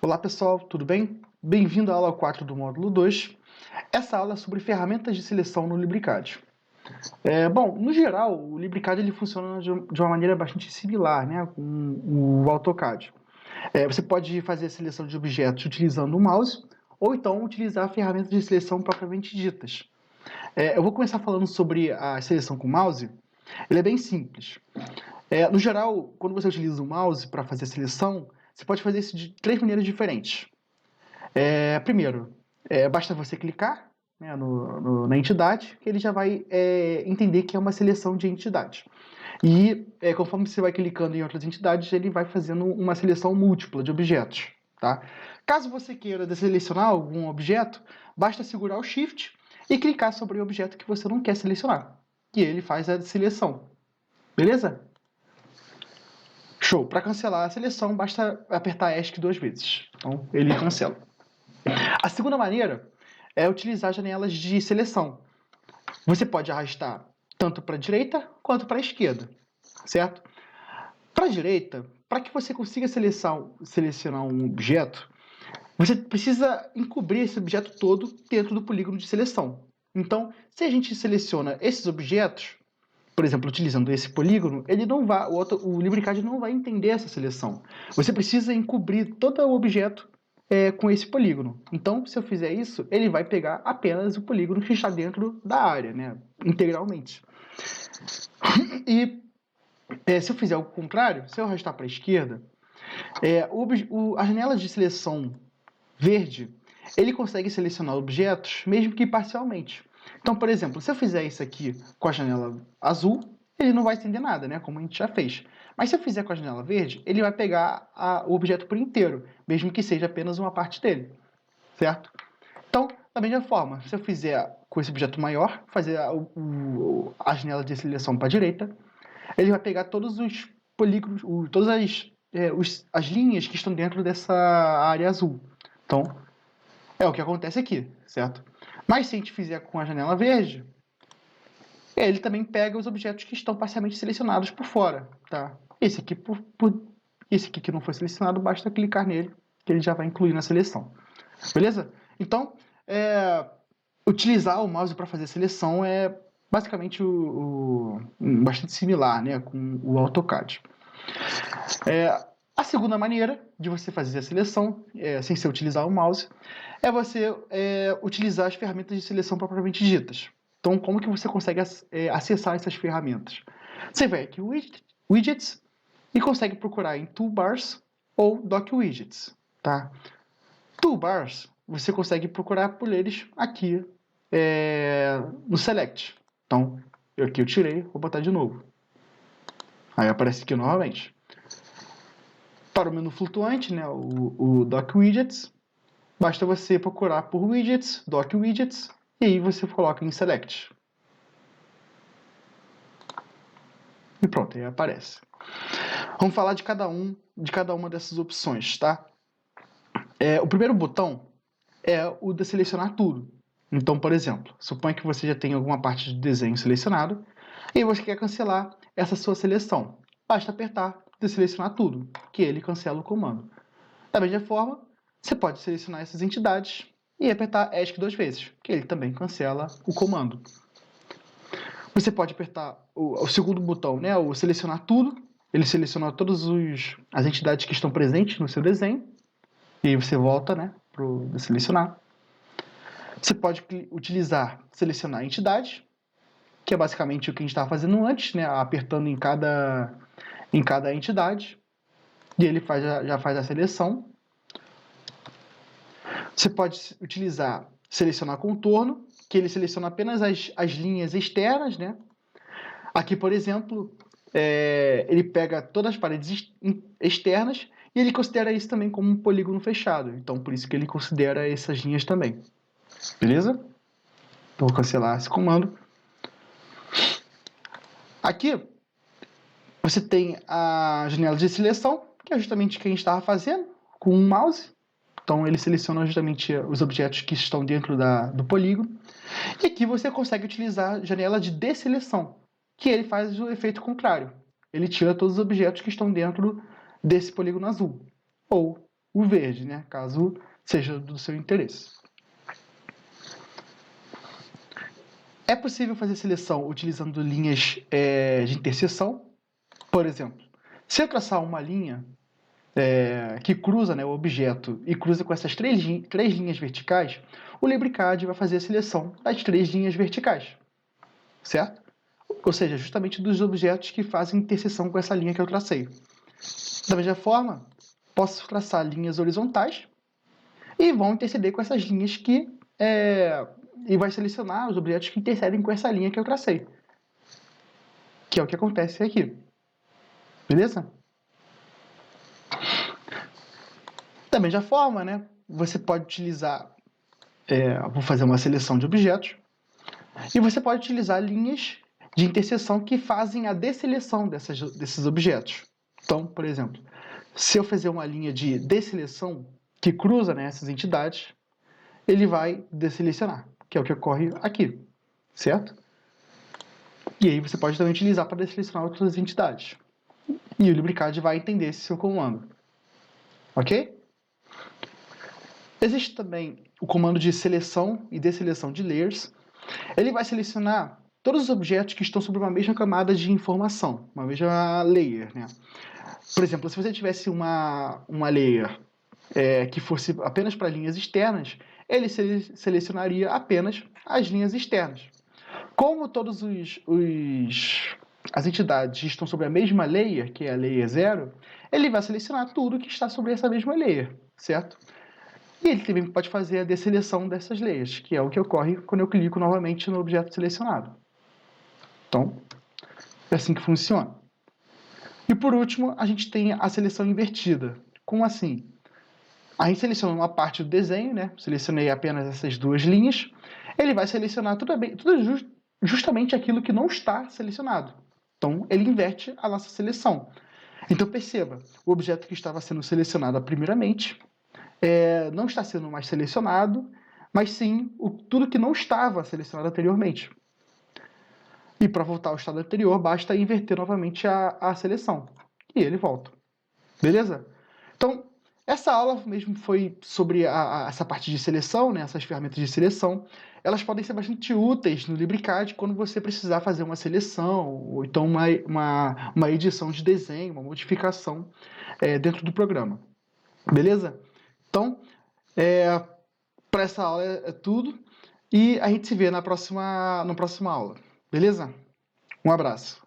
Olá pessoal, tudo bem? Bem-vindo à aula 4 do módulo 2. Essa aula é sobre ferramentas de seleção no LibreCAD. Bom, no geral, o LibreCAD ele funciona de uma maneira bastante similar, né, com o AutoCAD. Você pode fazer a seleção de objetos utilizando o mouse, ou então utilizar ferramentas de seleção propriamente ditas. Eu vou começar falando sobre a seleção com mouse. Ele é bem simples. No geral, quando você utiliza o mouse para fazer a seleção, você pode fazer isso de três maneiras diferentes. Primeiro, basta você clicar, né, na entidade, que ele já vai entender que é uma seleção de entidade. E conforme você vai clicando em outras entidades, ele vai fazendo uma seleção múltipla de objetos. Tá? Caso você queira desselecionar algum objeto, basta segurar o Shift e clicar sobre o objeto que você não quer selecionar, que ele faz a seleção. Beleza? Show! Para cancelar a seleção, basta apertar ESC 2 vezes. Então, ele cancela. A segunda maneira é utilizar janelas de seleção. Você pode arrastar tanto para a direita quanto para a esquerda, certo? Para a direita, para que você consiga selecionar um objeto, você precisa encobrir esse objeto todo dentro do polígono de seleção. Então, se a gente seleciona esses objetos, por exemplo, utilizando esse polígono, o LibreCAD não vai entender essa seleção. Você precisa encobrir todo o objeto com esse polígono. Então, se eu fizer isso, ele vai pegar apenas o polígono que está dentro da área, né, integralmente. E se eu fizer o contrário, se eu arrastar para a esquerda, a janela de seleção verde, ele consegue selecionar objetos mesmo que parcialmente. Então, por exemplo, se eu fizer isso aqui com a janela azul, ele não vai estender nada, né? Como a gente já fez. Mas se eu fizer com a janela verde, ele vai pegar o objeto por inteiro, mesmo que seja apenas uma parte dele, certo? Então, da mesma forma, se eu fizer com esse objeto maior, fazer a janela de seleção para a direita, ele vai pegar todos os polígonos, todas as linhas que estão dentro dessa área azul. Então, é o que acontece aqui, certo? Mas se a gente fizer com a janela verde, ele também pega os objetos que estão parcialmente selecionados por fora, tá? Esse aqui, esse aqui que não foi selecionado, basta clicar nele, que ele já vai incluir na seleção. Beleza? Então, utilizar o mouse para fazer a seleção é basicamente bastante similar, né, com o AutoCAD. A segunda maneira de você fazer a seleção, sem você utilizar o mouse, é você utilizar as ferramentas de seleção propriamente ditas. Então, como que você consegue acessar essas ferramentas? Você vai aqui em Widgets e consegue procurar em Toolbars ou Dock Widgets. Tá? Toolbars, você consegue procurar por eles aqui no Select. Então, aqui eu tirei, vou botar de novo. Aí aparece aqui novamente. Para o menu flutuante, né, o Dock Widgets, basta você procurar por Widgets, Dock Widgets, e aí você coloca em Select. E pronto, aí aparece. Vamos falar de cada uma dessas opções, tá? O primeiro botão é o de selecionar tudo. Então, por exemplo, suponha que você já tem alguma parte de desenho selecionado e você quer cancelar essa sua seleção. Basta apertar de selecionar tudo, que ele cancela o comando. Da mesma forma, você pode selecionar essas entidades e apertar ESC 2 vezes, que ele também cancela o comando. Você pode apertar o segundo botão, né, o selecionar tudo. Ele seleciona todas as entidades que estão presentes no seu desenho. E aí você volta, né, para o selecionar. Você pode selecionar a entidade, que é basicamente o que a gente estava fazendo antes, né, apertando em cada entidade. E ele já faz a seleção. Você pode selecionar contorno, que ele seleciona apenas as linhas externas, né? Aqui, por exemplo, ele pega todas as paredes externas e ele considera isso também como um polígono fechado. Então, por isso que ele considera essas linhas também. Beleza? Então, vou cancelar esse comando. Aqui, você tem a janela de seleção, que é justamente o que a gente estava fazendo com o mouse. Então, ele seleciona justamente os objetos que estão dentro do polígono. E aqui você consegue utilizar a janela de desseleção, que ele faz o efeito contrário. Ele tira todos os objetos que estão dentro desse polígono azul. Ou o verde, né? Caso seja do seu interesse. É possível fazer seleção utilizando linhas de interseção. Por exemplo, se eu traçar uma linha que cruza, né, o objeto e cruza com essas três linhas verticais, o LibreCAD vai fazer a seleção das 3 linhas verticais, certo? Ou seja, justamente dos objetos que fazem interseção com essa linha que eu tracei. Da mesma forma, posso traçar linhas horizontais e vão interceder com essas linhas e vai selecionar os objetos que intercedem com essa linha que eu tracei. Que é o que acontece aqui. Beleza? Da mesma forma, né, você pode utilizar... vou fazer uma seleção de objetos. E você pode utilizar linhas de interseção que fazem a desseleção desses objetos. Então, por exemplo, se eu fizer uma linha de desseleção que cruza, né, essas entidades, ele vai desselecionar, que é o que ocorre aqui, certo? E aí você pode também utilizar para desselecionar outras entidades. E o LibreCAD vai entender esse seu comando. Ok? Existe também o comando de seleção e desseleção de layers. Ele vai selecionar todos os objetos que estão sobre uma mesma camada de informação, uma mesma layer, né? Por exemplo, se você tivesse uma layer que fosse apenas para linhas externas, ele selecionaria apenas as linhas externas. Como todas as entidades estão sobre a mesma layer, que é a layer 0, ele vai selecionar tudo que está sobre essa mesma layer, certo? E ele também pode fazer a desseleção dessas layers, que é o que ocorre quando eu clico novamente no objeto selecionado. Então, é assim que funciona. E por último, a gente tem a seleção invertida. Como assim? A gente seleciona uma parte do desenho, né? Selecionei apenas essas 2 linhas. Ele vai selecionar justamente aquilo que não está selecionado. Então, ele inverte a nossa seleção. Então, perceba, o objeto que estava sendo selecionado primeiramente não está sendo mais selecionado, mas sim tudo que não estava selecionado anteriormente. E para voltar ao estado anterior, basta inverter novamente a seleção. E ele volta. Beleza? Então, essa aula mesmo foi sobre essa parte de seleção, né? Essas ferramentas de seleção. Elas podem ser bastante úteis no LibreCAD quando você precisar fazer uma seleção, ou então uma edição de desenho, uma modificação dentro do programa. Beleza? Então, para essa aula é tudo. E a gente se vê na próxima aula. Beleza? Um abraço.